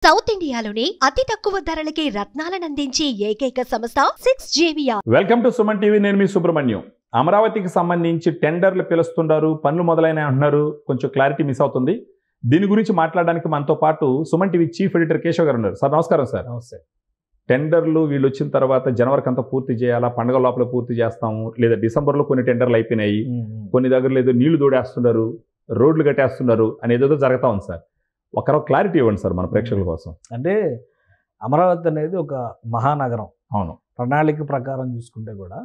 South ఇండియాలోనే అతి తక్కువ ధరలకి రత్నాలను అందించే ఏకైక సంస్థ 6JVR. Welcome to Suman TV. నేను మీ సుబ్రహ్మణ్యం. అమరావతికి సంబంధించి టెండర్లు పిలుస్తున్నారు, పనులు మొదలైన అంటున్నారు, కొంచెం క్లారిటీ మిస్ అవుతుంది. దీని గురించి మాట్లాడడానికి మనతో పాటు Suman TV chief editor Keshav గారు ఉన్నారు. సార్ నమస్కారం. సార్ నమస్తే. టెండర్లు వీళ్ళు వచ్చిన తర్వాత జనవరికి అంతా పూర్తి చేయాలా, పండుగ లోపల పూర్తి చేస్తాము, లేదా డిసెంబర్లో కొన్ని టెండర్లు అయిపోయినాయి, కొన్ని దగ్గర ఏదో నీళ్లు దోడేస్తున్నారు, రోడ్లు కట్టేస్తున్నారు అనేదో జరుగుతూ ఉంది. సార్ ఒకరో క్లారిటీ ఇవ్వండి సార్ మన ప్రేక్షకుల కోసం. అంటే అమరావతి అనేది ఒక మహానగరం. అవును, ప్రణాళిక ప్రకారం చూసుకుంటే కూడా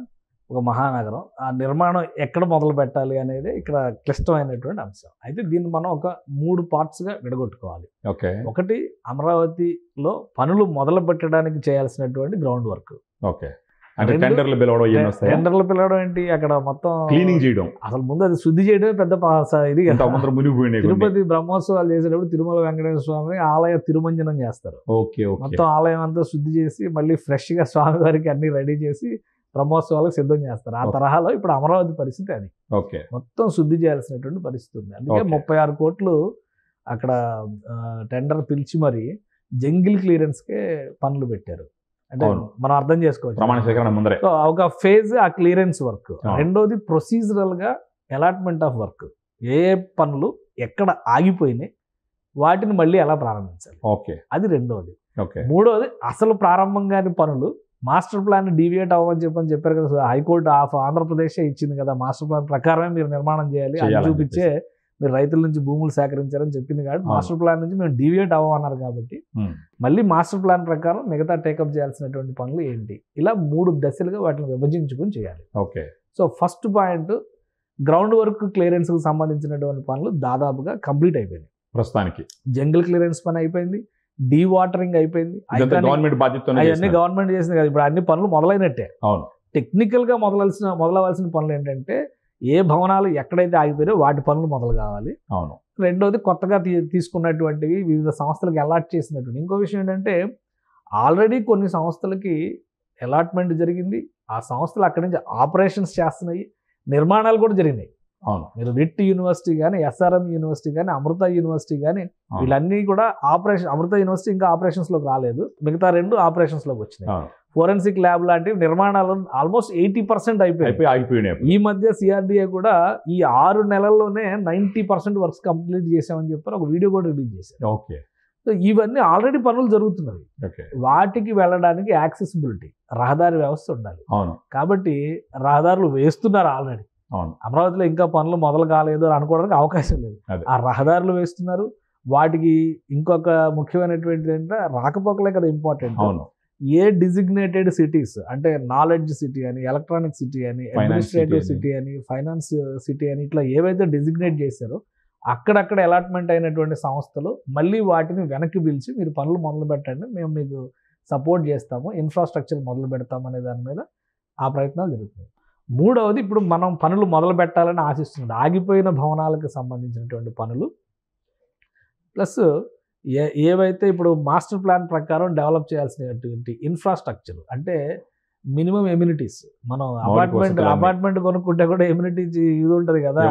ఒక మహానగరం. ఆ నిర్మాణం ఎక్కడ మొదలు పెట్టాలి అనేది ఇక్కడ క్లిష్టమైనటువంటి అంశం. అయితే దీన్ని మనం ఒక 3 పార్ట్స్గా విడగొట్టుకోవాలి. ఓకే. ఒకటి, అమరావతిలో పనులు మొదలు పెట్టడానికి చేయాల్సినటువంటి గ్రౌండ్ వర్క్. ఓకే. అంటే టెండర్లు పిలవడం, టెండర్లు పిలవడం ఏంటి, అక్కడ మొత్తం క్లీనింగ్ చేయడం, అసలు ముందు అది శుద్ధి చేయడమే పెద్ద ఇది. తిరుపతి బ్రహ్మోత్సవాలు చేసేటప్పుడు తిరుమల వెంకటేశ్వర స్వామి ఆలయ తిరుమంజనం చేస్తారు. ఓకే. మొత్తం ఆలయం అంతా శుద్ధి చేసి మళ్ళీ ఫ్రెష్ గా స్వామి వారికి అన్ని రెడీ చేసి బ్రహ్మోత్సవాలకు సిద్ధం చేస్తారు. ఆ తరహాలో ఇప్పుడు అమరావతి పరిస్థితి అది. ఓకే. మొత్తం శుద్ధి చేయాల్సినటువంటి పరిస్థితి ఉంది. అందుకే 36 కోట్లు అక్కడ టెండర్ పిలిచి మరి జంగిల్ క్లియరెన్స్ కే పనులు పెట్టారు. అంటే మనం అర్థం చేసుకోవచ్చు. సో ఒక ఫేజ్ ఆ క్లియరెన్స్ వర్క్. రెండోది ప్రొసీజరల్ గా అలాట్మెంట్ ఆఫ్ వర్క్. ఏ పనులు ఎక్కడ ఆగిపోయినాయి వాటిని మళ్ళీ ఎలా ప్రారంభించాలి, ఓకే, అది రెండోది. మూడోది అసలు ప్రారంభం కాని పనులు, మాస్టర్ ప్లాన్ డీవియేట్ అవ్వమని చెప్పారు కదా హైకోర్టు ఆఫ్ ఆంధ్రప్రదేశ్ ఇచ్చింది కదా. మాస్టర్ ప్లాన్ ప్రకారమే మీరు నిర్మాణం చేయాలి అని చూపించే మీరు రైతుల నుంచి భూములు సేకరించారని చెప్పింది కాబట్టి మాస్టర్ ప్లాన్ నుంచి మేము డీవియేట్ అవ్వమన్నారు. కాబట్టి మళ్ళీ మాస్టర్ ప్లాన్ ప్రకారం మిగతా టేకప్ చేయాల్సినటువంటి పనులు ఏంటి, ఇలా 3 దశలుగా వాటిని విభజించుకుని చేయాలి. Okay. So first point, ground work clearance కు సంబంధించినటువంటి పనులు దాదాపుగా కంప్లీట్ అయిపోయినాయి. ప్రస్తుతానికి జంగిల్ క్లియరెన్స్ పని అయిపోయింది, డీ వాటరింగ్ అయిపోయింది, అవన్నీ గవర్నమెంట్ చేసింది కదా. ఇప్పుడు అన్ని పనులు మొదలైనట్టే. టెక్నికల్ గా మొదలవలసిన పనులు ఏంటంటే ఏ భవనాలు ఎక్కడైతే ఆగిపోయారో వాటి పనులు మొదలు కావాలి. అవును. రెండోది కొత్తగా తీసుకున్నటువంటివి వివిధ సంస్థలకు అలాట్ చేసినటువంటి. ఇంకో విషయం ఏంటంటే ఆల్రెడీ కొన్ని సంస్థలకి అలాట్మెంట్ జరిగింది, ఆ సంస్థలు అక్కడి నుంచి ఆపరేషన్స్ చేస్తున్నాయి, నిర్మాణాలు కూడా జరిగినాయి. అవును. మీరు విట్ యూనివర్సిటీ కానీ, SRM యూనివర్సిటీ కానీ, అమృత యూనివర్సిటీ కానీ, వీళ్ళన్నీ కూడా అమృత యూనివర్సిటీ ఇంకా ఆపరేషన్స్ లోకి రాలేదు, మిగతా 2 ఆపరేషన్స్ లోకి వచ్చినాయి. ఫోరెన్సిక్ ల్యాబ్ లాంటివి నిర్మాణాలు ఆల్మోస్ట్ 80% అయిపోయాయి. ఈ మధ్య CRDA కూడా ఈ 6 నెలల్లోనే 90% వర్క్స్ కంప్లీట్ చేసామని చెప్పారు, ఒక వీడియో కూడా రిలీజ్ చేశారు. ఓకే. సో ఇవన్నీ ఆల్రెడీ పనులు జరుగుతున్నవి. వాటికి వెళ్ళడానికి యాక్సెసిబిలిటీ, రహదారి వ్యవస్థ ఉండాలి. కాబట్టి రహదారులు వేస్తున్నారు ఆల్రెడీ. అమరావతిలో ఇంకా పనులు మొదలు కాలేదు అని అనుకోవడానికి అవకాశం లేదు. ఆ రహదారులు వేస్తున్నారు. వాటికి ఇంకొక ముఖ్యమైనటువంటి ఏంటంటే రాకపోకలే కదా ఇంపార్టెంట్. ఏ డిజిగ్నేటెడ్ సిటీస్ అంటే నాలెడ్జ్ సిటీ అని, ఎలక్ట్రానిక్ సిటీ అని, అడ్మినిస్ట్రేటివ్ సిటీ అని, ఫైనాన్స్ సిటీ అని, ఇట్లా ఏవైతే డిజిగ్నేట్ చేశారో అక్కడక్కడ అలాట్మెంట్ అయినటువంటి సంస్థలు మళ్ళీ వాటిని వెనక్కి పిలిచి మీరు పనులు మొదలు పెట్టండి, మేము మీకు సపోర్ట్ చేస్తాము, ఇన్ఫ్రాస్ట్రక్చర్ మొదలు పెడతాము అనే దాని మీద ఆ ప్రయత్నాలు జరుగుతున్నాయి. మూడవది, ఇప్పుడు మనం పనులు మొదలు పెట్టాలని ఆశిస్తుంది ఆగిపోయిన భవనాలకు సంబంధించినటువంటి పనులు, ప్లస్ ఏవైతే ఇప్పుడు మాస్టర్ ప్లాన్ ప్రకారం డెవలప్ చేయాల్సినటువంటి ఇన్ఫ్రాస్ట్రక్చర్ అంటే మినిమం ఎమ్యూనిటీస్. మనం అపార్ట్మెంట్ కొనుక్కుంటే కూడా ఎమ్యూనిటీస్ ఇది ఉంటుంది కదా,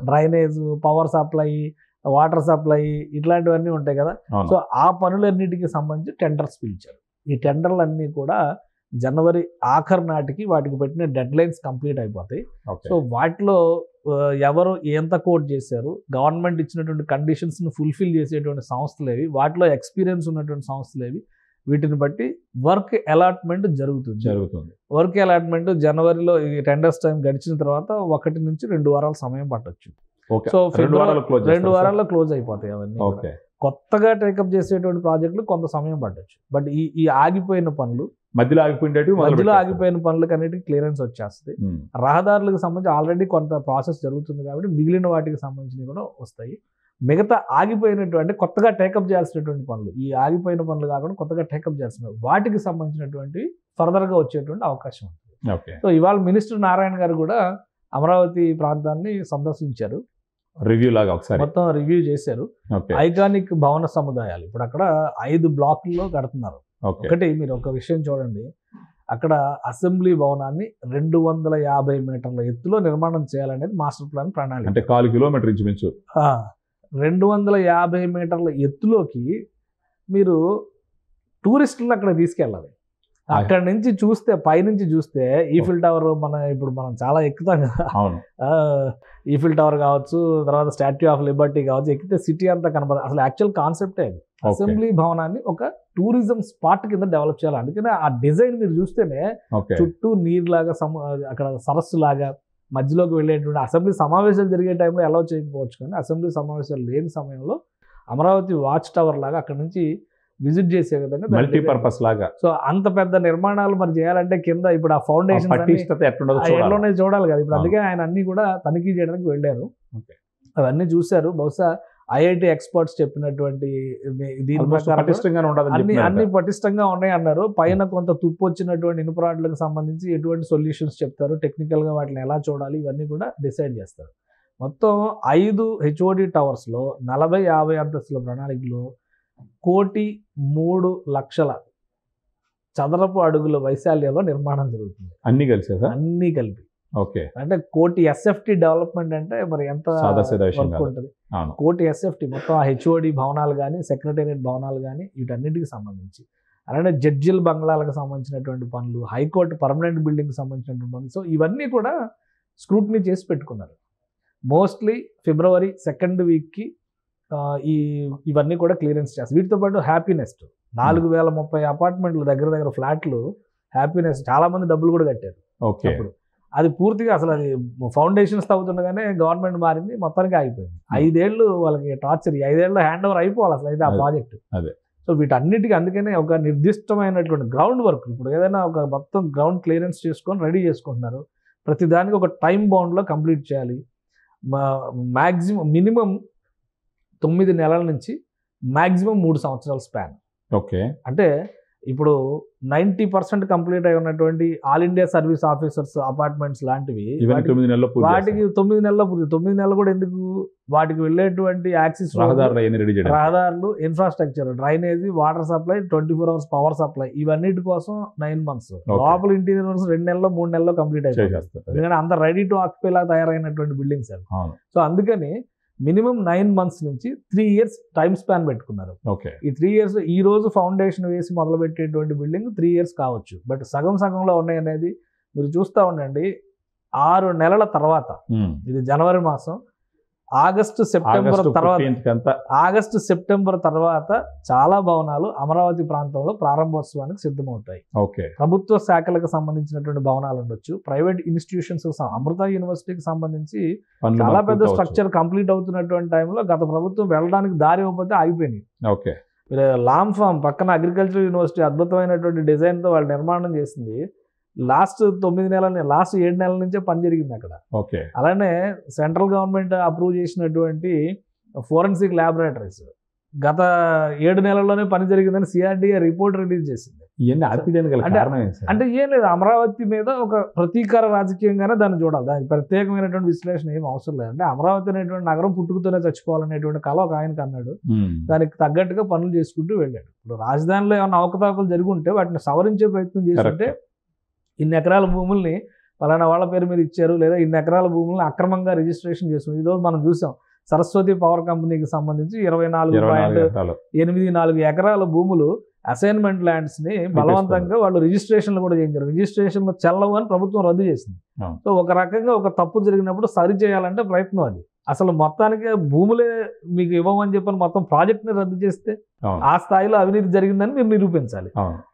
drainage, power supply, water supply, ఇట్లాంటివన్నీ ఉంటాయి కదా. సో ఆ పనులన్నిటికీ సంబంధించి టెండర్స్ పిలిచారు. ఈ టెండర్లన్నీ కూడా జనవరి ఆఖరు నాటికి వాటికి పెట్టిన డెడ్ లైన్స్ కంప్లీట్ అయిపోతాయి. సో వాటిలో ఎవరు ఎంత కోట్ చేశారు, గవర్నమెంట్ ఇచ్చినటువంటి కండిషన్స్ని ఫుల్ఫిల్ చేసేటువంటి సంస్థలేవి, వాటిలో ఎక్స్పీరియన్స్ ఉన్నటువంటి సంస్థలేవి, వీటిని బట్టి వర్క్ అలాట్మెంట్ జరుగుతుంది. వర్క్ అలాట్మెంట్ జనవరిలో ఈ టెండర్స్ టైం గడిచిన తర్వాత 1 నుంచి 2 వారాల సమయం పట్టొచ్చు. సో 2 వారాల్లో క్లోజ్ అయిపోతాయి అవన్నీ. కొత్తగా టేకప్ చేసేటువంటి ప్రాజెక్టులు కొంత సమయం పట్టొచ్చు. బట్ ఈ ఆగిపోయిన పనులు, మధ్యలో ఆగిపోయిన పనులకు అన్నిటికీ క్లియరెన్స్ వచ్చేస్తుంది. రహదారులకు సంబంధించి ఆల్రెడీ కొంత ప్రాసెస్ జరుగుతుంది కాబట్టి మిగిలిన వాటికి సంబంధించినవి కూడా వస్తాయి. మిగతా ఆగిపోయినటువంటి కొత్తగా టేకప్ చేయాల్సినటువంటి పనులు, ఈ ఆగిపోయిన పనులు కాకుండా కొత్తగా టేకప్ చేయాల్సిన వాటికి సంబంధించినటువంటి ఫర్దర్గా వచ్చేటువంటి అవకాశం ఉంటుంది. సో ఇవాళ మినిస్టర్ నారాయణ గారు కూడా అమరావతి ప్రాంతాన్ని సందర్శించారు. రివ్యూ లాగా ఒకసారి మొత్తం రివ్యూ చేశారు. ఐకానిక్ భవన సముదాయాలు ఇప్పుడు అక్కడ 5 బ్లాకుల్లో కడుతున్నారు. ఒకటి, మీరు ఒక విషయం చూడండి, అక్కడ అసెంబ్లీ భవనాన్ని 250 మీటర్ల ఎత్తులో నిర్మాణం చేయాలనేది మాస్టర్ ప్లాన్ ప్రణాళిక. అంటే 1/4 కిలోమీటర్ ఇంచుమించు 250 మీటర్ల ఎత్తులోకి మీరు టూరిస్టులను అక్కడ తీసుకెళ్ళాలి. అక్కడ నుంచి చూస్తే, పైనుంచి చూస్తే ఈఫిల్ టవర్ ఇప్పుడు మనం చాలా ఎక్కుతాం కదా, ఈఫిల్ టవర్ కావచ్చు, తర్వాత స్టాట్యూ ఆఫ్ లిబర్టీ కావచ్చు, ఎక్కితే సిటీ అంతా కనపడదు. అసలు యాక్చువల్ కాన్సెప్టే అది. అసెంబ్లీ భవనాన్ని ఒక టూరిజం స్పాట్ కింద డెవలప్ చేయాలి. అందుకనే ఆ డిజైన్ మీరు చూస్తేనే చుట్టూ నీరులాగా, అక్కడ సరస్సు లాగా మధ్యలోకి వెళ్ళేటువంటి, అసెంబ్లీ సమావేశాలు జరిగే టైంలో అలౌ చేయకపోవచ్చు, కానీ అసెంబ్లీ సమావేశాలు లేని సమయంలో అమరావతి వాచ్ టవర్ లాగా అక్కడ నుంచి విజిట్ చేసే విధంగా మల్టీపర్పస్ లాగా. సో అంత పెద్ద నిర్మాణాలు మరి చేయాలంటే కింద ఇప్పుడు ఆ ఫౌండేషన్ ఎట్లున్నదో చూడాలి కదా. ఇప్పుడు అందుకే ఆయన అన్ని కూడా తనిఖీ చేయడానికి వెళ్ళారు, అవన్నీ చూశారు. బహుశా ఐఐటి ఎక్స్పర్ట్స్ చెప్పినటువంటి దీని ప్రకారం అన్ని పటిష్టంగా ఉన్నాయి అన్నారు. పైన కొంత తుప్పు వచ్చినటువంటి ఇనుపరాడ్లకు సంబంధించి ఎటువంటి సొల్యూషన్స్ చెప్తారు, టెక్నికల్ గా వాటిని ఎలా చూడాలి, ఇవన్నీ కూడా డిసైడ్ చేస్తారు. మొత్తం 5 హెచ్ఓడి టవర్స్ లో 40-50 అంతస్తుల ప్రణాళికలో 1,03,00,000 చదరపు అడుగుల వైశాల్యంలో నిర్మాణం జరుగుతుంది. అన్ని కలిసి అన్ని కలిపి. ఓకే, అంటే 1,00,00,000 ఎస్ఎఫ్టీ డెవలప్మెంట్ అంటే మరి ఎంత వర్క్ ఉంటుంది. 1,00,00,000 ఎస్ఎఫ్టీ మొత్తం ఆ హెచ్ఓడి భవనాలు కానీ, సెక్రటేరియట్ భవనాలు కానీ, వీటన్నిటికి సంబంధించి, అలానే జడ్జిల బంగ్లాలకు సంబంధించినటువంటి పనులు, హైకోర్టు పర్మనెంట్ బిల్డింగ్కి సంబంధించినటువంటి పనులు. సో ఇవన్నీ కూడా స్క్రూటినీ చేసి పెట్టుకున్నారు. మోస్ట్లీ ఫిబ్రవరి 2nd వీక్కి ఇవన్నీ కూడా క్లియరెన్స్ చేస్తారు. వీటితో పాటు హ్యాపీనెస్ట్ 4,030 అపార్ట్మెంట్లు, దగ్గర ఫ్లాట్లు హ్యాపీనెస్ చాలా మంది డబ్బులు కూడా కట్టారు. అప్పుడు అది పూర్తిగా అసలు అది ఫౌండేషన్స్ తవ్వుతుండగానే గవర్నమెంట్ మారింది, మొత్తానికి ఆగిపోయింది. 5 ఏళ్ళు వాళ్ళకి టార్చర్, 5 ఏళ్ళు హ్యాండ్ ఓవర్ అయిపోవాలి అసలు అయితే ఆ ప్రాజెక్ట్. సో వీటన్నిటికీ అందుకనే ఒక నిర్దిష్టమైనటువంటి గ్రౌండ్ వర్క్, ఇప్పుడు ఏదైనా ఒక మొత్తం గ్రౌండ్ క్లియరెన్స్ చేసుకొని రెడీ చేసుకుంటున్నారు. ప్రతి దానికి ఒక టైం బౌండ్లో కంప్లీట్ చేయాలి. మినిమం 9 నెలల నుంచి మ్యాక్సిమం 3 సంవత్సరాల స్పాన్. ఓకే, అంటే ఇప్పుడు 90% కంప్లీట్ అయి ఉన్నటువంటి all India service officers apartments లాంటివి వాటికి 9 నెలల్లో పూర్తి. 9 నెలలు కూడా ఎందుకు, వాటికి వెళ్ళేటువంటి యాక్సిస్ రహదారులు, infrastructure, drainage, water supply, 24 hours power supply, ఇవన్నిటి కోసం 9 months. లోపల ఇంటీరియర్ వర్క్స్ 2 నెలల్లో 3 నెలల్లో కంప్లీట్ అయిపోతుంది. ఎందుకంటే అంత రెడీ టు ఆక్యుపై లా తయారైనటువంటి బిల్డింగ్స్ అవి. సో అందుకని మినిమం 9 months నుంచి 3 years టైం స్పాన్ పెట్టుకున్నారు. ఈ 3 years ఈ రోజు ఫౌండేషన్ వేసి మొదలు పెట్టేటువంటి బిల్డింగ్ 3 years కావచ్చు, బట్ సగంలో ఉన్నాయి అనేది మీరు చూస్తూ ఉండండి. 6 నెలల తర్వాత, ఇది జనవరి మాసం, ఆగస్టు సెప్టెంబర్ తర్వాత చాలా భవనాలు అమరావతి ప్రాంతంలో ప్రారంభోత్సవానికి సిద్ధమవుతాయి. ప్రభుత్వ శాఖలకు సంబంధించినటువంటి భవనాలు ఉండొచ్చు, ప్రైవేట్ ఇన్స్టిట్యూషన్స్, అమృత యూనివర్సిటీకి సంబంధించి చాలా పెద్ద స్ట్రక్చర్ కంప్లీట్ అవుతున్నటువంటి టైంలో గత ప్రభుత్వం వెళ్ళడానికి దారి ఇవ్వకపోతే ఆగిపోయినాయి. లామ్ ఫామ్ పక్కన అగ్రికల్చర్ యూనివర్సిటీ అద్భుతమైనటువంటి డిజైన్తో వాళ్ళు నిర్మాణం చేసింది. లాస్ట్ 7 నెలల నుంచే పని జరిగింది అక్కడ. అలానే సెంట్రల్ గవర్నమెంట్ అప్రూవ్ చేసినటువంటి ఫోరెన్సిక్ ల్యాబొరేటరీస్ గత 7 నెలల్లోనే పని జరిగిందని సిఆర్డీఏ రిపోర్ట్ రిలీజ్ చేసింది. అంటే ఏం లేదు, అమరావతి మీద ఒక ప్రతీకార రాజకీయంగానే దాన్ని చూడాలి, దానికి ప్రత్యేకమైనటువంటి విశ్లేషణ ఏం అవసరం లేదు. అంటే అమరావతి అనేటువంటి నగరం పుట్టుకతోనే చచ్చిపోవాలనేటువంటి కళ ఒక ఆయనకు అన్నాడు, దానికి తగ్గట్టుగా పనులు చేసుకుంటూ వెళ్ళాడు. ఇప్పుడు రాజధానిలో ఏమైనా అవకతవకలు జరిగి ఉంటే వాటిని సవరించే ప్రయత్నం చేస్తుంటే, ఇన్ని ఎకరాల భూముల్ని పలానా వాళ్ళ పేరు మీద ఇచ్చారు, లేదా ఇన్ని ఎకరాల భూముల్ని అక్రమంగా రిజిస్ట్రేషన్ చేస్తున్నారు. ఈరోజు మనం చూసాం సరస్వతి పవర్ కంపెనీకి సంబంధించి 24.84 ఎకరాల భూములు అసైన్మెంట్ ల్యాండ్స్ ని బలవంతంగా వాళ్ళు రిజిస్ట్రేషన్లు కూడా చేయించారు. రిజిస్ట్రేషన్లు చెల్లవు అని ప్రభుత్వం రద్దు చేసింది. సో ఒక రకంగా ఒక తప్పు జరిగినప్పుడు సరి చేయాలంటే ప్రయత్నం అది. అసలు మొత్తానికి భూములే మీకు ఇవ్వమని చెప్పని మొత్తం ప్రాజెక్ట్ ని రద్దు చేస్తే ఆ స్థాయిలో అవినీతి జరిగిందని మీరు నిరూపించాలి.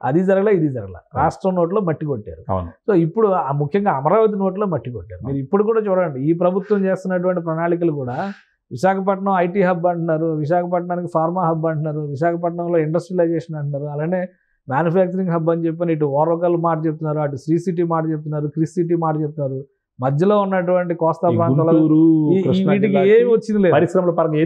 అది జరగలే, ఇది జరగలే. రాష్ట్రం నోట్లో మట్టి కొట్టారు. సో ఇప్పుడు ముఖ్యంగా అమరావతి నోట్లో మట్టి కొట్టారు. మీరు ఇప్పుడు కూడా చూడండి, ఈ ప్రభుత్వం చేస్తున్నటువంటి ప్రణాళికలు కూడా విశాఖపట్నం ఐటీ హబ్ అంటున్నారు, విశాఖపట్నానికి ఫార్మా హబ్ అంటున్నారు, విశాఖపట్నంలో ఇండస్ట్రియలైజేషన్ అంటున్నారు, అలానే మ్యానుఫ్యాక్చరింగ్ హబ్ అని చెప్పని ఇటు ఓరకల్ మాట చెప్తున్నారు, అటు శ్రీ సిటీ మాట చెప్తున్నారు, క్రిస్ సిటీ మాట చెప్తున్నారు. మధ్యలో ఉన్నటువంటి కోస్తా ప్రాంతాల్లో వీటికి ఏమి వచ్చింది లేదు, పరిశ్రమల పరంగా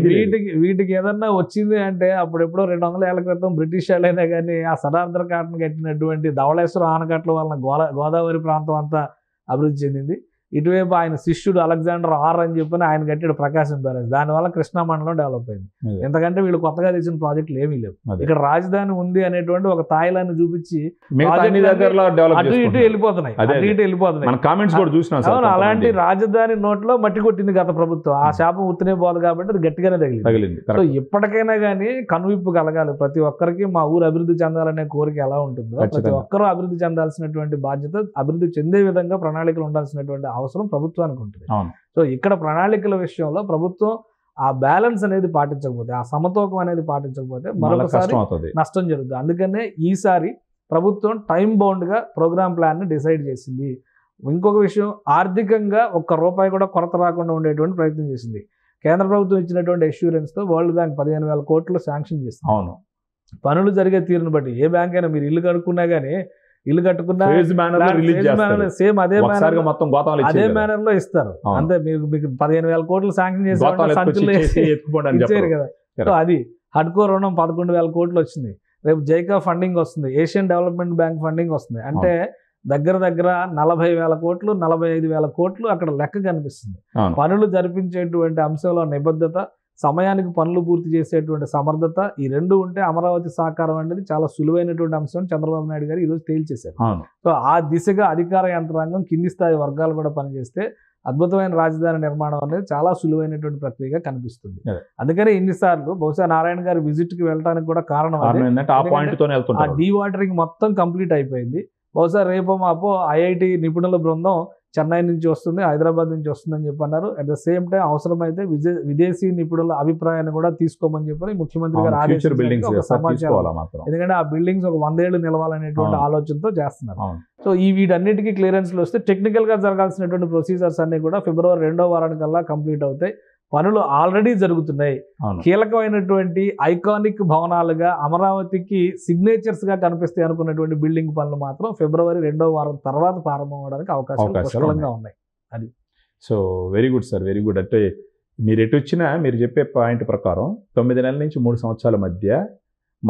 వీటికి ఏదన్నా వచ్చింది అంటే అప్పుడెప్పుడో 200 ఏళ్ల క్రితం బ్రిటిష్ వాళ్ళైనా కానీ ఆ సరార్దర్ కాటన్ కట్టినటువంటి ధవళేశ్వరం ఆనకట్ల వలన గోదావరి ప్రాంతం అంతా అభివృద్ధి చెందింది. ఇటువైపు ఆయన శిష్యుడు అలెగ్జాండర్ ఆర్ అని చెప్పని ఆయన కట్టాడు ప్రకాశం బ్యారేజ్. దానివల్ల కృష్ణా మండలం డెవలప్ అయింది. ఎందుకంటే వీళ్ళు కొత్తగా తెచ్చిన ప్రాజెక్టులు ఏమీ లేవు. ఇక్కడ రాజధాని ఉంది అనేటువంటి ఒక తాయిలాన్ని చూపించి అటు ఇటు వెళ్ళిపోతున్నాయి. అలాంటి రాజధాని నోట్లో మట్టి కొట్టింది గత ప్రభుత్వం. ఆ శాపం ఉత్తినే పోదు కాబట్టి అది గట్టిగానే తగిలింది. సో ఇప్పటికైనా కానీ కనువిప్పు కలగాలి ప్రతి ఒక్కరికి. మా ఊరు అభివృద్ధి చెందాలనే కోరిక ఎలా ఉంటుందో ప్రతి ఒక్కరూ అభివృద్ధి చెందాల్సినటువంటి బాధ్యత, అభివృద్ధి చెందే విధంగా ప్రణాళికలు ఉండాల్సినటువంటి అవసరం ప్రభుత్వానికి ఉంటుంది. సో ఇక్కడ ప్రణాళికల విషయంలో ప్రభుత్వం ఆ బ్యాలెన్స్ అనేది పాటించకపోతే, ఆ సమతూకం అనేది పాటించకపోతే మరొకసారి నష్టం జరుగుతుంది. అందుకనే ఈసారి ప్రభుత్వం టైం బౌండ్గా ప్రోగ్రామ్ ప్లాన్ని డిసైడ్ చేసింది. ఇంకొక విషయం, ఆర్థికంగా ఒక్క రూపాయి కూడా కొరత రాకుండా ఉండేటువంటి ప్రయత్నం చేసింది. కేంద్ర ప్రభుత్వం ఇచ్చినటువంటి అష్యూరెన్స్తో వరల్డ్ బ్యాంక్ 15,000 కోట్లు శాంక్షన్ చేస్తుంది. అవును, పనులు జరిగే తీరును బట్టి ఏ బ్యాంక్ అయినా మీరు ఇల్లు కడుక్కున్నా కానీ, ఇల్లు కట్టుకున్నా సేమ్ అదే మేనర్ లో ఇస్తారు. అంతే, మీకు 15,000 కోట్లు శాంక్షన్ చేశారు కదా. సో అది హడ్కో రుణం 11,000 కోట్లు వచ్చింది. రేపు జైకా ఫండింగ్ వస్తుంది, ఏషియన్ డెవలప్మెంట్ బ్యాంక్ ఫండింగ్ వస్తుంది. అంటే దగ్గర 40,000 కోట్లు 45,000 కోట్లు అక్కడ లెక్క కనిపిస్తుంది. పనులు జరిపించేటువంటి అంశంలో నిబద్ధత, సమయానికి పనులు పూర్తి చేసేటువంటి సమర్థత, ఈ రెండు ఉంటే అమరావతి సాకారం అనేది చాలా సులువైనటువంటి అంశం చంద్రబాబు నాయుడు గారు ఈరోజు తేల్చేశారు. సో ఆ దిశగా అధికార యంత్రాంగం, కింది స్థాయి వర్గాలు కూడా పనిచేస్తే అద్భుతమైన రాజధాని నిర్మాణం అనేది చాలా సులువైనటువంటి ప్రక్రియగా కనిపిస్తుంది. అందుకనే ఇన్నిసార్లు బహుశా నారాయణ గారి విజిట్ కి వెళ్ళడానికి కూడా కారణం ఆ డీవాటరింగ్ మొత్తం కంప్లీట్ అయిపోయింది. బహుశా రేపో మాపో ఐఐటి నిపుణుల బృందం చెన్నై నుంచి వస్తుంది, హైదరాబాద్ నుంచి వస్తుందని చెప్పన్నారు. అట్ ద సేమ్ టైం అవసరమైతే విదేశీ నిపుణుల అభిప్రాయాన్ని కూడా క్లియరెన్స్ చెప్పని ముఖ్యమంత్రి గారు ఆదేశించారు. ఎందుకంటే ఆ బిల్డింగ్స్ ఒక 100 ఏళ్ళు నిలవాలనేటువంటి ఆలోచనతో చేస్తున్నారు. సో ఈ వీటన్నిటికీ క్లియరెన్స్లు వస్తే టెక్నికల్ గా జరగాల్సినటువంటి ప్రొసీజర్స్ అన్ని కూడా ఫిబ్రవరి 2వ వారానికల్లా కంప్లీట్ అవుతాయి. పనులు ఆల్రెడీ జరుగుతున్నాయి. కీలకమైనటువంటి ఐకానిక్ భవనాలుగా అమరావతికి సిగ్నేచర్స్ గా కనిపిస్తాయి అనుకున్నటువంటి బిల్డింగ్ పనులు మాత్రం ఫిబ్రవరి 2వ వారం తర్వాత ప్రారంభం అవడానికి అవకాశాలు పుష్కలంగా ఉన్నాయి. అది so very good sir, very good. అంటే మీరు ఎటు వచ్చినా మీరు చెప్పే పాయింట్ ప్రకారం 9 నెలల నుంచి 3 సంవత్సరాల మధ్య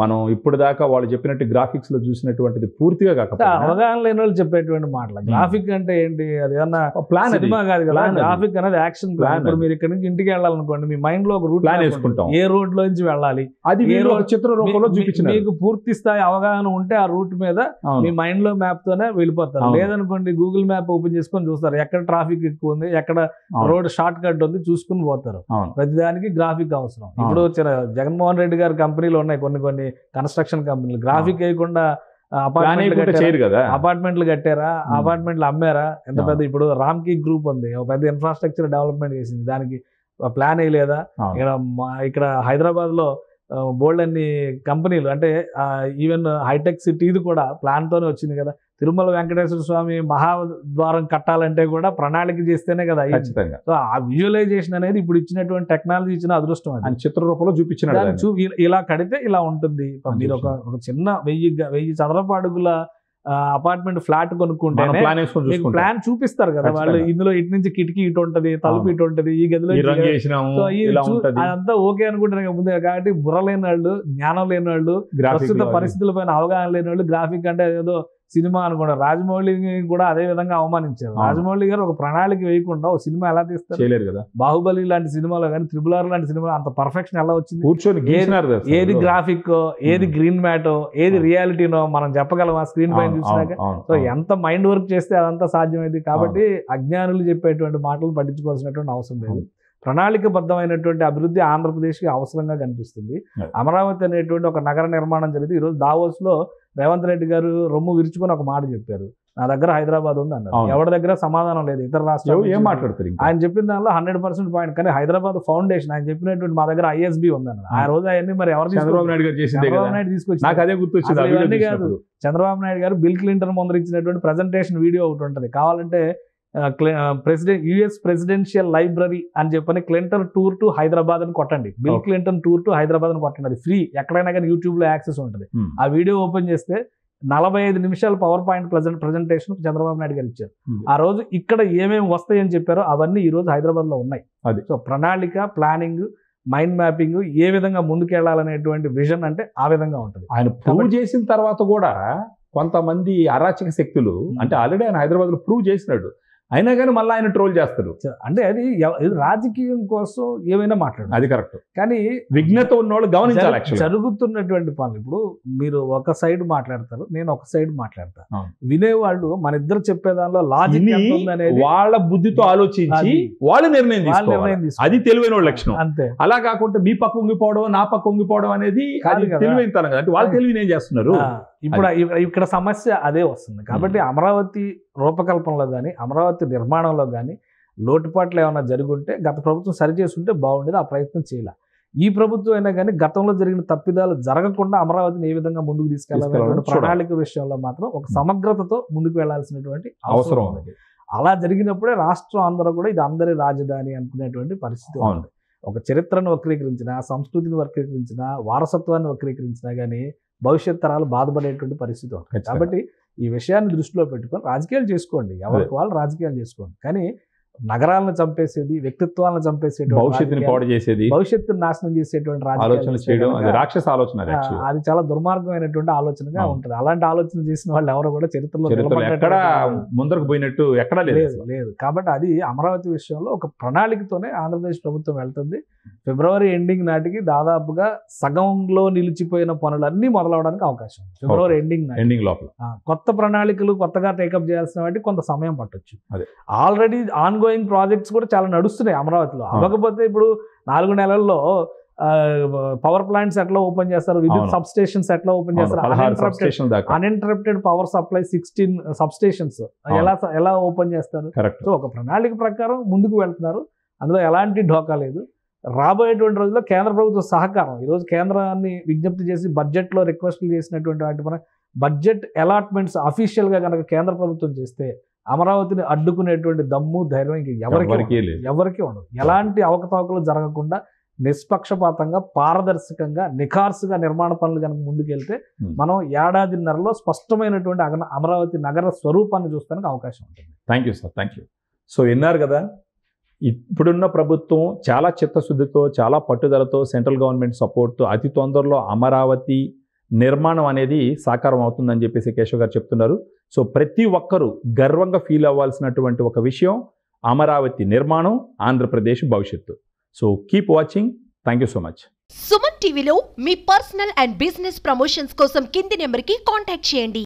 మనం ఇప్పుడు దాకా వాళ్ళు చెప్పినట్టు గ్రాఫిక్స్ లో చూసినటువంటిది పూర్తిగా కాకపోతే అవగాహన లేని వాళ్ళు చెప్పేటువంటి మాటలు. గ్రాఫిక్ అంటే ఏంటి, అది ఏమన్నా ప్లాన్ సినిమా కాదు కదా. గ్రాఫిక్ అనేది యాక్షన్ ప్లాన్. ఇప్పుడు మీరు ఇక్కడ నుంచి ఇంటికి వెళ్ళాలనుకోండి, మీ మైండ్ లో ఒక రూట్ ప్లాన్ వేసుకుంటాం, ఏ రోడ్ లో నుంచి వెళ్ళాలి, అది చిత్ర రూపంలో చూపించిన మీకు పూర్తి స్థాయి అవగాహన ఉంటే ఆ రూట్ మీద మీ మైండ్ లో మ్యాప్ తోనే వెళ్ళిపోతారు. లేదనుకోండి గూగుల్ మ్యాప్ ఓపెన్ చేసుకొని చూస్తారు, ఎక్కడ ట్రాఫిక్ ఎక్కువ ఉంది, ఎక్కడ రోడ్ షార్ట్ కట్ ఉంది చూసుకుని పోతారు. ప్రతిదానికి గ్రాఫిక్ అవసరం. ఇప్పుడు జగన్మోహన్ రెడ్డి గారి కంపెనీలు ఉన్నాయి, కొన్ని కన్స్ట్రక్షన్ కంపెనీలు గ్రాఫిక్ వేయకుండా అపార్ట్మెంట్లు కట్టారా, అపార్ట్మెంట్లు అమ్మారా, ఎంత పెద్ద. ఇప్పుడు రామ్కీ గ్రూప్ ఉంది, ఒక పెద్ద ఇన్ఫ్రాస్ట్రక్చర్ డెవలప్మెంట్ చేసింది, దానికి ప్లాన్ వేయలేదా? ఇక్కడ హైదరాబాద్ లో బోల్డ్ అన్ని కంపెనీలు, అంటే ఈవెన్ హైటెక్ సిటీ ఇది కూడా ప్లాన్ తోనే వచ్చింది కదా. తిరుమల వెంకటేశ్వర స్వామి మహాద్వారం కట్టాలంటే కూడా ప్రణాళిక చేస్తేనే కదా. సో ఆ విజువలైజేషన్ అనేది ఇప్పుడు ఇచ్చినటువంటి టెక్నాలజీ ఇచ్చిన అదృష్టం, అది చిత్ర రూపంలో చూపించిన ఇలా కడితే ఇలా ఉంటుంది. మీరు ఒక చిన్న 1000 చదరపు అడుగుల అపార్ట్మెంట్ ఫ్లాట్ కొనుక్కుంటే ప్లాన్ చూపిస్తారు కదా వాళ్ళు. ఇందులో ఇటు నుంచి కిటికీ ఇటు ఉంటది, తలుపు ఇటు ఉంటది, ఈ గదిలో అదంతా ఓకే అనుకుంటారు ముందే. కాబట్టి బుర్ర లేని వాళ్ళు, జ్ఞానం లేని వాళ్ళు, ప్రస్తుత పరిస్థితులపైన అవగాహన లేని వాళ్ళు గ్రాఫిక్ అంటే ఏదో సినిమా అనుకుంటారు. రాజమౌళి కూడా అదే విధంగా అవమానించారు. రాజమౌళి గారు ఒక ప్రణాళిక వేయకుండా ఒక సినిమా ఎలా తీస్తారు కదా. బాహుబలి లాంటి సినిమాలో కానీ, RRR లాంటి సినిమా అంత పర్ఫెక్షన్ ఎలా వచ్చింది? ఏది గ్రాఫిక్, ఏది గ్రీన్ మ్యాటో, ఏది రియాలిటీనో మనం చెప్పగలం ఆ స్క్రీన్ పైన చూసినాక. సో ఎంత మైండ్ వర్క్ చేస్తే అదంతా సాధ్యమైంది. కాబట్టి అజ్ఞానులు చెప్పేటువంటి మాటలు పట్టించుకోవాల్సినటువంటి అవసరం లేదు. ప్రణాళికబద్ధమైనటువంటి అభివృద్ధి ఆంధ్రప్రదేశ్కి అవసరంగా కనిపిస్తుంది. అమరావతి అనేటువంటి ఒక నగర నిర్మాణం జరిగింది. ఈరోజు దావోస్ లో రేవంత్ రెడ్డి గారు రొమ్ము విరుచుకొని ఒక మాట చెప్పారు, నా దగ్గర హైదరాబాద్ ఉంది అన్నారు. ఎవరి దగ్గర సమాధానం లేదు. ఇతర రాష్ట్రాలు ఏం మాట్లాడుతారు. ఆయన చెప్పిన దానిలో 100% పాయింట్. కానీ హైదరాబాద్ ఫౌండేషన్ ఆయన చెప్పినటువంటి మా దగ్గర ISB ఉందన్నారు. ఆ రోజు అవన్నీ మరి ఎవరు చంద్రబాబు నాయుడు తీసుకొచ్చి నాకు అదే గుర్తొచ్చింది. ఇవన్నీ కాదు, చంద్రబాబు నాయుడు గారు బిల్ క్లింటన్ ముందర ఇచ్చినటువంటి ప్రెజెంటేషన్ వీడియో ఒకటి ఉంటుంది. కావాలంటే US ప్రెసిడెన్షియల్ లైబ్రరీ అని చెప్పని క్లింటన్ టూర్ టు హైదరాబాద్ అని కొట్టండి, bill Clinton tour to Hyderabad అని కొట్టండి. అది ఫ్రీ, ఎక్కడైనా కానీ యూట్యూబ్ లో యాక్సెస్ ఉంటుంది. ఆ వీడియో ఓపెన్ చేస్తే 45 నిమిషాల power point presentation Chandrababu Naidu గారు ఇచ్చారు. ఆ రోజు ఇక్కడ ఏమేమి వస్తాయని చెప్పారో అవన్నీ ఈ రోజు హైదరాబాద్ లో ఉన్నాయి. సో ప్రణాళిక, ప్లానింగ్, మైండ్ మ్యాపింగ్, ఏ విధంగా ముందుకెళ్లాలనేటువంటి విజన్ అంటే ఆ విధంగా ఉంటుంది. ఆయన ప్రూవ్ చేసిన తర్వాత కూడా కొంతమంది అరాచక శక్తులు, అంటే ఆల్రెడీ ఆయన హైదరాబాద్ లో ప్రూవ్ చేసినాడు, అయినా కానీ మళ్ళీ ఆయన ట్రోల్ చేస్తారు. అంటే అది రాజకీయం కోసం ఏమైనా మాట్లాడారు, అది కరెక్ట్. కానీ విఘ్నత ఉన్నవాళ్ళు గమనించాలి. జరుగుతున్నటువంటి పనులు ఇప్పుడు మీరు ఒక సైడ్ మాట్లాడతారు, నేను ఒక సైడ్ మాట్లాడతాను. వినేవాళ్ళు మన ఇద్దరు చెప్పే దానిలో లాజిక్ అనేది వాళ్ళ బుద్ధితో ఆలోచించి వాళ్ళు నిర్ణయం తీసుకోవాలి. అది తెలివైన వాళ్ళ లక్షణం. అంతే. అలా కాకుండా మీ పక్క ఉంగిపోవడం నా పక్క ఉంగిపోవడం అనేది తెలివైన తనం కదా. అంటే వాళ్ళు తెలివిని ఏం చేస్తున్నారు. ఇప్పుడు ఇక్కడ సమస్య అదే వస్తుంది. కాబట్టి అమరావతి రూపకల్పనలో కానీ అమరావతి నిర్మాణంలో కానీ లోటుపాట్లు ఏమైనా జరుగుంటే గత ప్రభుత్వం సరిచేస్తుంటే బాగుండేది. ఆ ప్రయత్నం చేయాలి. ఈ ప్రభుత్వం అయినా కానీ గతంలో జరిగిన తప్పిదాలు జరగకుండా అమరావతిని ఏ విధంగా ముందుకు తీసుకెళ్లాలనే ప్రణాళిక విషయంలో మాత్రం ఒక సమగ్రతతో ముందుకు వెళ్లాల్సినటువంటి అవసరం ఉంది. అలా జరిగినప్పుడే రాష్ట్రం అందరూ కూడా ఇది అందరి రాజధాని అనుకునేటువంటి పరిస్థితి ఉంది. ఒక చరిత్రను వక్రీకరించినా, సంస్కృతిని వక్రీకరించినా, వారసత్వాన్ని వక్రీకరించినా కానీ భవిష్యత్ తరాలు బాధపడేటువంటి పరిస్థితి ఉంటుంది. కాబట్టి ఈ విషయాన్ని దృష్టిలో పెట్టుకొని రాజకీయాలు చేసుకోండి, ఎవరికి వాళ్ళు రాజకీయాలు చేసుకోండి. కానీ నగరాలను చంపేసేది, వ్యక్తిత్వాలను చంపేసేటువంటి, భవిష్యత్తుని పాడు చేసేది, భవిష్యత్తును నాశనం చేసేటువంటి ఆలోచన చేయడం రాక్షస ఆలోచన. అది చాలా దుర్మార్గమైనటువంటి ఆలోచనగా ఉంటుంది. అలాంటి ఆలోచన చేసిన వాళ్ళు ఎవరు కూడా చరిత్రలో ఎక్కడ ముందరకు పోయినట్టు ఎక్కడా లేదు. కాబట్టి అది అమరావతి విషయంలో ఒక ప్రణాళికతోనే ఆంధ్రప్రదేశ్ ప్రభుత్వం వెళ్తుంది. ఫిబ్రవరి ఎండింగ్ నాటికి దాదాపుగా సగంలో నిలిచిపోయిన పనులన్నీ మొదలవడానికి అవకాశం ఉంది. ఫిబ్రవరి ఎండింగ్ లోపల కొత్త ప్రణాళికలు కొత్తగా టేకప్ చేయాల్సిన వాటికి కొంత సమయం పట్టొచ్చు. ఆల్రెడీ ఆన్గోయింగ్ ప్రాజెక్ట్స్ కూడా చాలా నడుస్తున్నాయి అమరావతిలో. అవ్వకపోతే ఇప్పుడు 4 నెలల్లో పవర్ ప్లాంట్స్ ఎట్లా ఓపెన్ చేస్తారు, విద్యుత్ సబ్ స్టేషన్స్ ఎట్లా ఓపెన్ చేస్తారు, uninterrupted power supply 16 sub stations ఎలా ఓపెన్ చేస్తారు. సో ఒక ప్రణాళిక ప్రకారం ముందుకు వెళ్తున్నారు. అందులో ఎలాంటి ఢోకా లేదు. రాబోయేటువంటి రోజుల్లో కేంద్ర ప్రభుత్వ సహకారం, ఈరోజు కేంద్రాన్ని విజ్ఞప్తి చేసి బడ్జెట్లో రిక్వెస్ట్లు చేసినటువంటి వాటి మన బడ్జెట్ అలాట్మెంట్స్ అఫీషియల్గా కనుక కేంద్ర ప్రభుత్వం చేస్తే అమరావతిని అడ్డుకునేటువంటి దమ్ము ధైర్యం ఇంక ఎవరికి ఉండదు. ఎలాంటి అవకతవకలు జరగకుండా నిష్పక్షపాతంగా, పారదర్శకంగా, నిఖార్సుగా నిర్మాణ పనులు కనుక ముందుకెళ్తే మనం ఏడాదిన్నరలో స్పష్టమైనటువంటి అమరావతి నగర స్వరూపాన్ని చూస్తానికి అవకాశం ఉంటుంది. Thank you sir, thank you. So విన్నారు కదా, ఇప్పుడున్న ప్రభుత్వం చాలా చిత్తశుద్ధితో, చాలా పట్టుదలతో, సెంట్రల్ గవర్నమెంట్ సపోర్ట్తో అతి తొందరలో అమరావతి నిర్మాణం అనేది సాకారం అవుతుందని చెప్పేసి కేశవ్ గారు చెప్తున్నారు. సో ప్రతి ఒక్కరూ గర్వంగా ఫీల్ అవ్వాల్సినటువంటి ఒక విషయం అమరావతి నిర్మాణం, ఆంధ్రప్రదేశ్ భవిష్యత్తు. So keep watching. Thank you so much. Suman టీవీలో మీ పర్సనల్ అండ్ బిజినెస్ ప్రమోషన్స్ కోసం కింది నెంబర్కి కాంటాక్ట్ చేయండి.